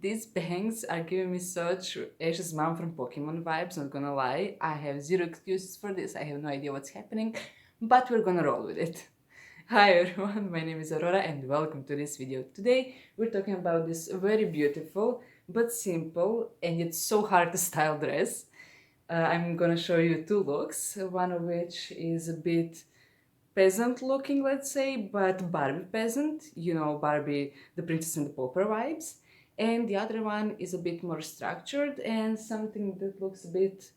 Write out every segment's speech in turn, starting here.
These bangs are giving me such Ash's mom from Pokemon vibes, not gonna lie. I have zero excuses for this, I have no idea what's happening, but we're gonna roll with it. Hi everyone, my name is Aurora and welcome to this video. Today we're talking about this very beautiful but simple and yet so hard to style dress. I'm gonna show you two looks, one of which is a bit peasant looking, let's say, but Barbie peasant, you know, Barbie, the Princess and the Pauper vibes. And the other one is a bit more structured and something that looks a bit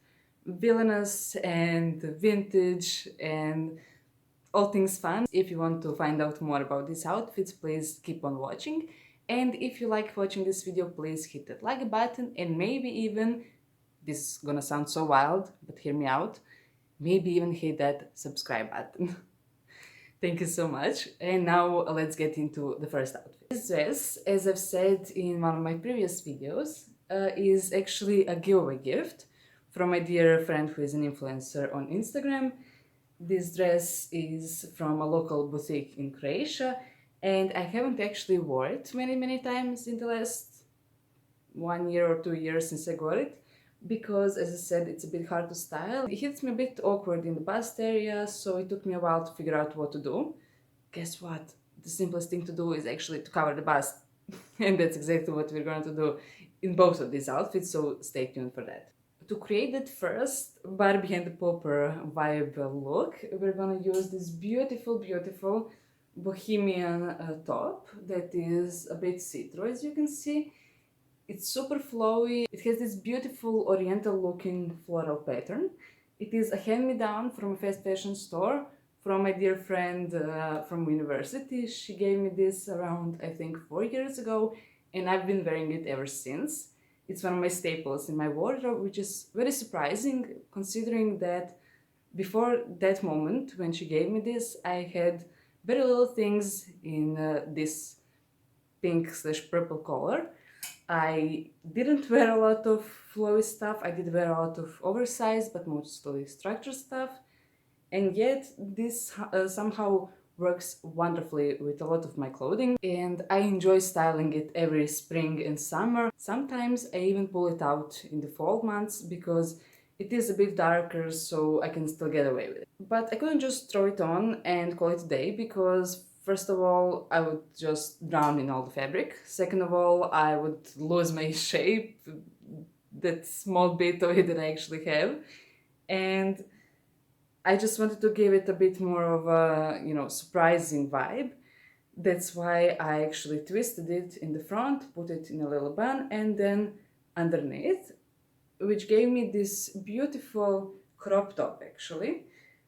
villainous and vintage and all things fun. If you want to find out more about these outfits, please keep on watching. And if you like watching this video, please hit that like button and maybe even, this is gonna sound so wild, but hear me out, maybe even hit that subscribe button. Thank you so much. And now let's get into the first outfit. This dress, as I've said in one of my previous videos, is actually a giveaway gift from my dear friend who is an influencer on Instagram. This dress is from a local boutique in Croatia and I haven't actually worn it many times in the last 1 year or 2 years since I got it, because as I said, it's a bit hard to style. It hits me a bit awkward in the bust area, so it took me a while to figure out what to do. Guess what? The simplest thing to do is actually to cover the bust. And that's exactly what we're going to do in both of these outfits, so stay tuned for that. To create that first Barbie and the Pauper vibe look, we're gonna use this beautiful bohemian top that is a bit see-through, as you can see. It's super flowy. It has this beautiful oriental looking floral pattern. It is a hand-me-down from a fast fashion store from my dear friend from university. She gave me this around, I think, 4 years ago, and I've been wearing it ever since. It's one of my staples in my wardrobe, which is very surprising considering that before that moment when she gave me this, I had very little things in this pink/purple color. I didn't wear a lot of flowy stuff, I did wear a lot of oversized but mostly structured stuff, and yet this somehow works wonderfully with a lot of my clothing and I enjoy styling it every spring and summer. Sometimes I even pull it out in the fall months because it is a bit darker, so I can still get away with it. But I couldn't just throw it on and call it a day because first of all, I would just drown in all the fabric. Second of all, I would lose my shape, that small bit of it that I actually have. And I just wanted to give it a bit more of a, you know, surprising vibe. That's why I actually twisted it in the front, put it in a little bun, and then underneath, which gave me this beautiful crop top actually.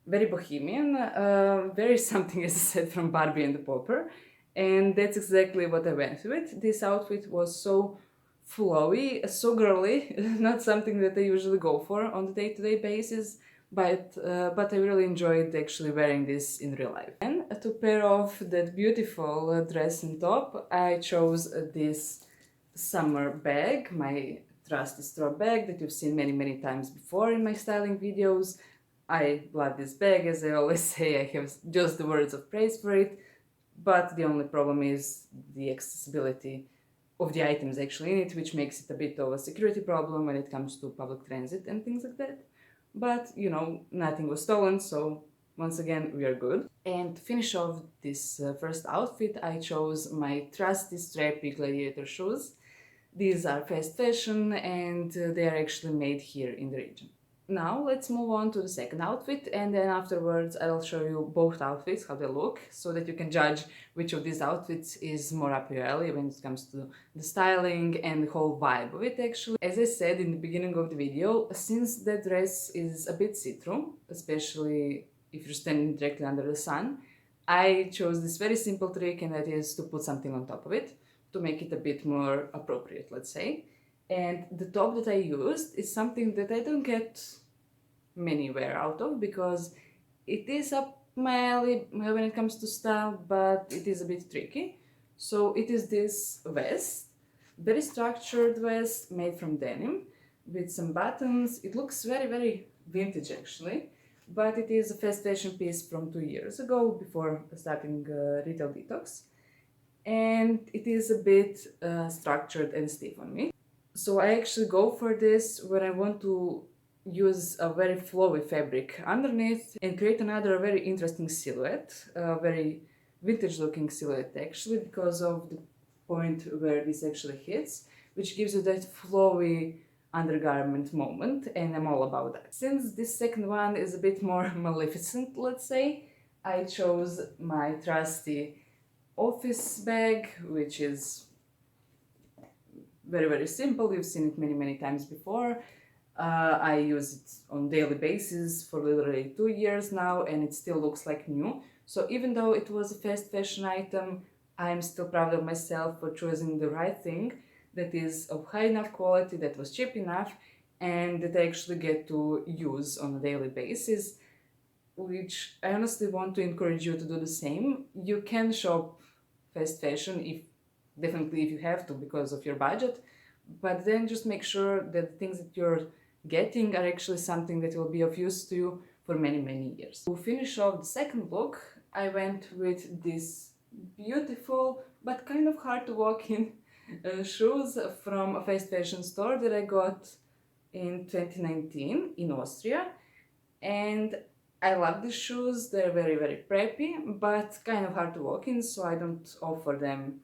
Very bohemian, very something, as I said, from Barbie and the Pauper. And that's exactly what I went with. This outfit was so flowy, so girly, not something that I usually go for on the day-to-day basis, but I really enjoyed actually wearing this in real life. And to pair off that beautiful dress and top, I chose this summer bag, my trusty straw bag that you've seen many times before in my styling videos. I love this bag, as I always say, I have just the words of praise for it, but the only problem is the accessibility of the items actually in it, which makes it a bit of a security problem when it comes to public transit and things like that. But, you know, nothing was stolen, so once again, we are good. And to finish off this first outfit, I chose my trusty strappy gladiator shoes. These are fast fashion and they are actually made here in the region. Now let's move on to the second outfit, and then afterwards I'll show you both outfits, how they look, so that you can judge which of these outfits is more up your alley when it comes to the styling and the whole vibe of it actually. As I said in the beginning of the video, since the dress is a bit see-through, especially if you're standing directly under the sun, I chose this very simple trick, and that is to put something on top of it to make it a bit more appropriate, let's say. And the top that I used is something that I don't get many wear out of because it is up my alley when it comes to style, but it is a bit tricky. So it is this vest, very structured vest made from denim with some buttons. It looks very vintage actually, but it is a fast fashion piece from 2 years ago before starting retail detox. and it is a bit structured and stiff on me. So I actually go for this when I want to use a very flowy fabric underneath and create another very interesting silhouette, a very vintage looking silhouette actually, because of the point where this actually hits, which gives you that flowy undergarment moment, and I'm all about that. Since this second one is a bit more maleficent, let's say, I chose my trusty office bag, which is very simple. You've seen it many times before. I use it on daily basis for literally 2 years now, and it still looks like new. So even though it was a fast fashion item, I'm still proud of myself for choosing the right thing that is of high enough quality, that was cheap enough, and that I actually get to use on a daily basis, which I honestly want to encourage you to do the same. You can shop fast fashion definitely if you have to because of your budget, but then just make sure that the things that you're getting are actually something that will be of use to you for many years. To finish off the second look, I went with this beautiful but kind of hard to walk in shoes from a fast fashion store that I got in 2019 in Austria, and I love these shoes. They're very preppy but kind of hard to walk in, so I don't offer them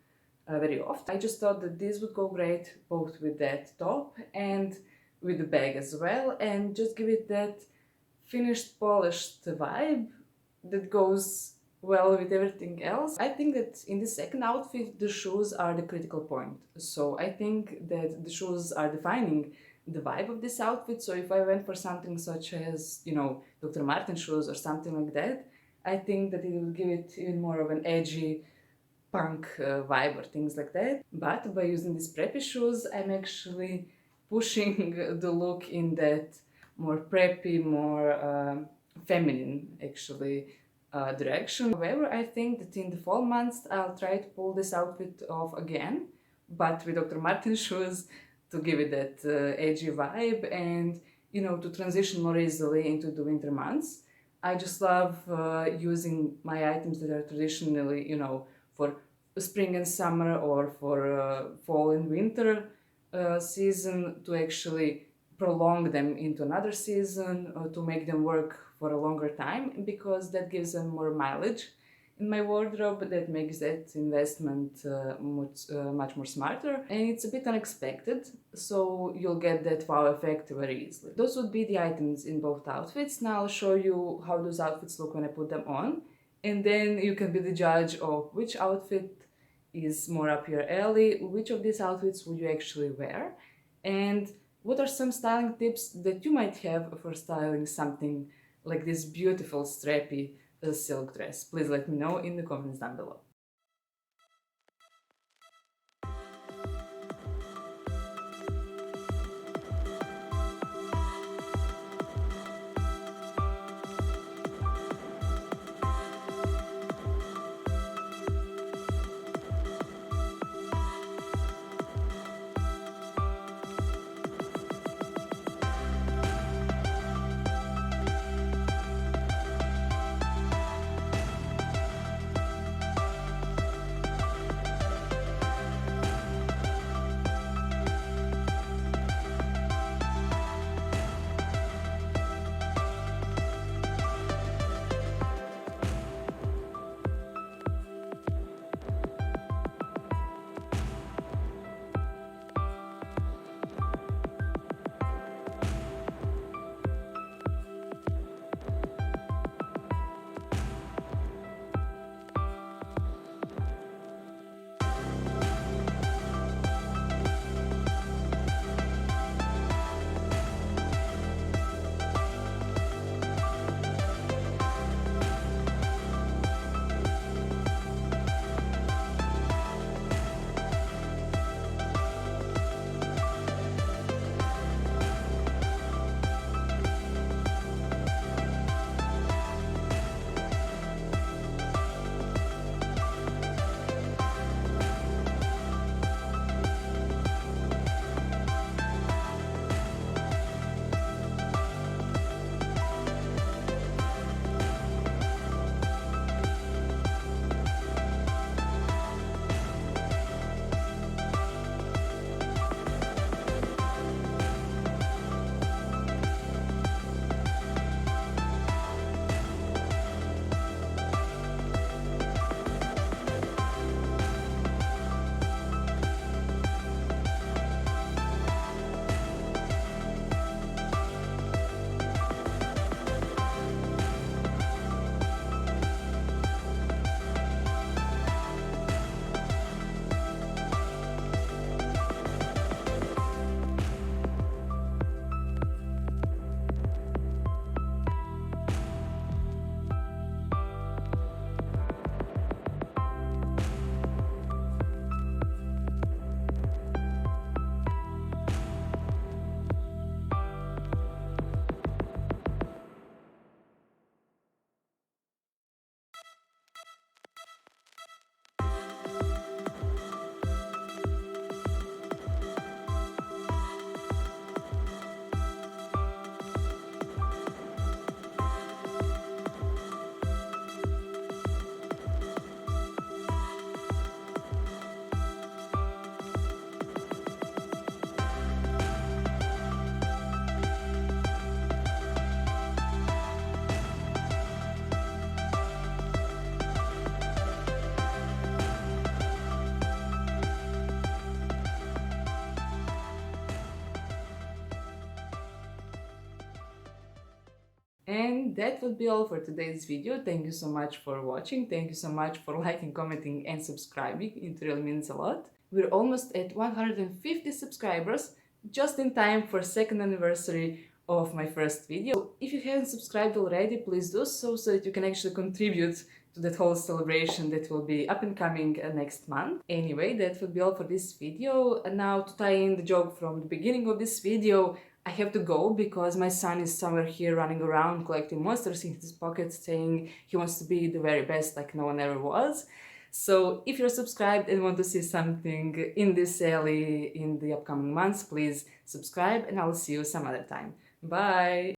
very often. I just thought that this would go great both with that top and with the bag as well, and just give it that finished, polished vibe that goes well with everything else. I think that in the second outfit, the shoes are the critical point. So I think that the shoes are defining the vibe of this outfit. So if I went for something such as, Dr. Martens shoes or something like that, I think that it would give it even more of an edgy punk vibe or things like that. But by using these preppy shoes, I'm actually pushing the look in that more preppy, more feminine actually direction. However, I think that in the fall months I'll try to pull this outfit off again, but with Dr. Martens shoes to give it that edgy vibe and to transition more easily into the winter months. I just love using my items that are traditionally, for spring and summer or for fall and winter season to actually prolong them into another season or to make them work for a longer time, because that gives them more mileage in my wardrobe. That makes that investment much more smarter, and it's a bit unexpected, so you'll get that wow effect very easily. Those would be the items in both outfits. Now I'll show you how those outfits look when I put them on, and then you can be the judge of which outfit is more up your alley, which of these outfits would you actually wear, and what are some styling tips that you might have for styling something like this beautiful strappy silk dress. Please let me know in the comments down below. And that would be all for today's video. Thank you so much for watching. Thank you so much for liking, commenting and subscribing. It really means a lot. We're almost at 150 subscribers, just in time for second anniversary of my first video. So if you haven't subscribed already, please do so that you can actually contribute to that whole celebration that will be up and coming next month. Anyway, that would be all for this video. And now to tie in the joke from the beginning of this video, I have to go because my son is somewhere here running around collecting monsters in his pockets, saying he wants to be the very best like no one ever was. So if you're subscribed and want to see something in this alley in the upcoming months, please subscribe and I'll see you some other time. Bye!